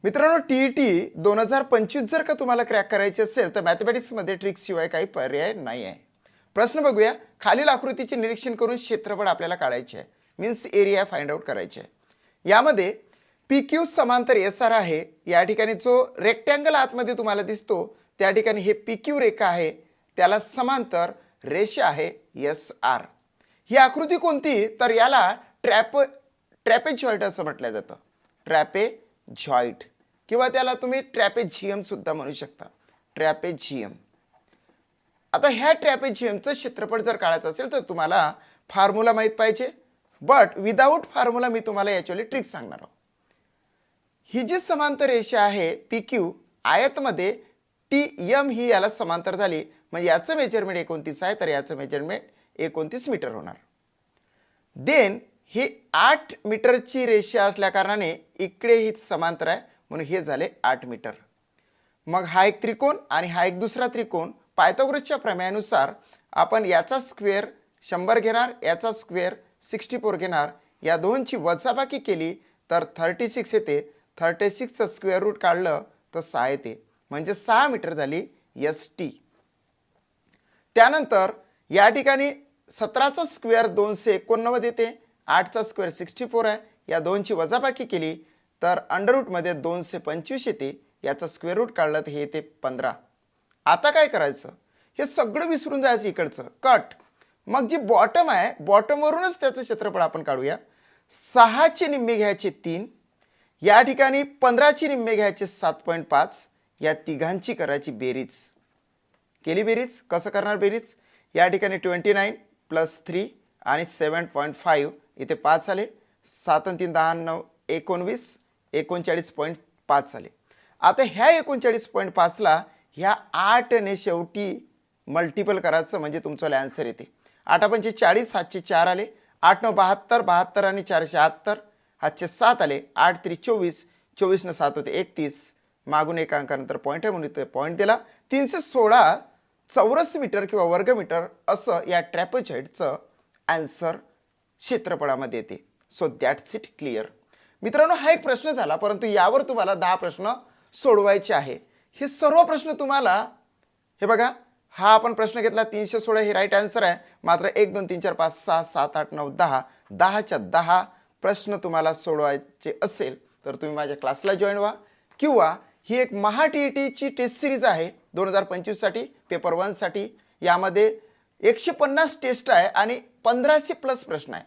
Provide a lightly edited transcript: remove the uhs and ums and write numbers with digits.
मित्रांनो, टी-ई-टी 2025 जर का तुम्हाला क्रॅक करायची असेल तर मॅथमॅटिक्समध्ये ट्रिक्सशिवाय काही पर्याय नाही आहे. प्रश्न बघूया. खालील आकृतीचे निरीक्षण करून क्षेत्रफळ आपल्याला काढायचे आहे, मीन्स एरिया फाइंड आउट करायचे आहे. यामध्ये पी क्यू समांतर एस आर आहे. या ठिकाणी जो रेक्टँगल आतमध्ये तुम्हाला दिसतो त्या ठिकाणी हे पी क्यू रेखा आहे, त्याला समांतर रेषा आहे एस आर. ही आकृती कोणती, तर याला ट्रॅपेझॉइड असं म्हटलं जातं. ट्रॅपेझॉइड किंवा त्याला तुम्ही ट्रॅपेझियम सुद्धा म्हणू शकता. ट्रॅपेझियम. आता ह्या ट्रॅपेझियमचं क्षेत्रफळ जर काढायचं असेल तर तुम्हाला फॉर्म्युला माहित पाहिजे, बट विदाऊट फॉर्म्युला मी तुम्हाला याच्यावरली ट्रिक सांगणार आहोत. ही जी समांतर रेषा आहे पी क्यू आयतमध्ये टी एम ही याला समांतर झाली, म्हणजे याचं मेजरमेंट 29 आहे तर याचं मेजरमेंट 29 मीटर होणार. देन ही 8 मीटरची रेषा असल्या कारणाने इकडे ही समांतर आहे म्हणून हे झाले 8 मीटर. मग हा एक त्रिकोण आणि हा एक दुसरा त्रिकोण. पायथागोरसच्या प्रमेयानुसार आपण याचा स्क्वेअर 100 घेणार, याचा स्क्वेअर 64 घेणार, या दोनची वजाबाकी केली तर 36 येते. 36चं स्क्वेअर रूट काढलं तर 6 येते, म्हणजे 6 मीटर झाली एस टी. त्यानंतर या ठिकाणी 17चा स्क्वेअर 289 येते, 8चा स्क्वेअर 64 आहे, या दोनची वजाबाकी केली तर अंडर रूटमध्ये 225 येते, याचा स्क्वेअर रूट काढलं तर हे येते 15. आता काय करायचं, हे सगळं विसरून जायचं इकडचं कट. मग जी बॉटम आहे बॉटमवरूनच त्याचं क्षेत्रफळ आपण काढूया. 6चे निम्मे घ्यायचे 3, या ठिकाणी 15चे निम्मे घ्यायचे 7.5, या तिघांची करायची बेरीज. केली बेरीज. कसं करणार बेरीज, या ठिकाणी 29 प्लस 3 आणि 7.5 इथे 5 आले, 7 आणि 3 10 9 19 39.5 आले. आता ह्या 39.5ला ह्या 8ने शेवटी मल्टिपल करायचं म्हणजे तुमचं आन्सर येते. 8 पंचे 40, 7चे 4 आले, 8 9 72, 72 आणि 4 78, हातचे 7 आले, 8 3 24, 24 न 7 होते 31, मागून एक अंकानंतर पॉईंट आहे म्हणून इथे पॉईंट दिला. 316 चौरस मीटर किंवा वर्ग मीटर असं या ट्रॅपेझॉइडचं आन्सर क्षेत्रफळामध्ये येते. So that's it clear. मित्रांनो, हा एक प्रश्न झाला, परंतु यावर तुम्हाला 10 प्रश्न सोडवायचे आहे. हे सर्व प्रश्न तुम्हाला, हे बघा, हा आपण प्रश्न घेतला 316 हे राईट आन्सर आहे. मात्र 1 2 3 4 5 6 7 8 9 10 10च्या 10 प्रश्न तुम्हाला सोडवायचे असेल तर तुम्ही माझ्या क्लासला जॉईन व्हा, किंवा ही एक महा टी-ई-टीची टेस्ट सिरीज आहे 2025 साठी, पेपर 1 साठी. यामध्ये 150 टेस्ट आहे आणि 1500 प्लस प्रश्न आहे.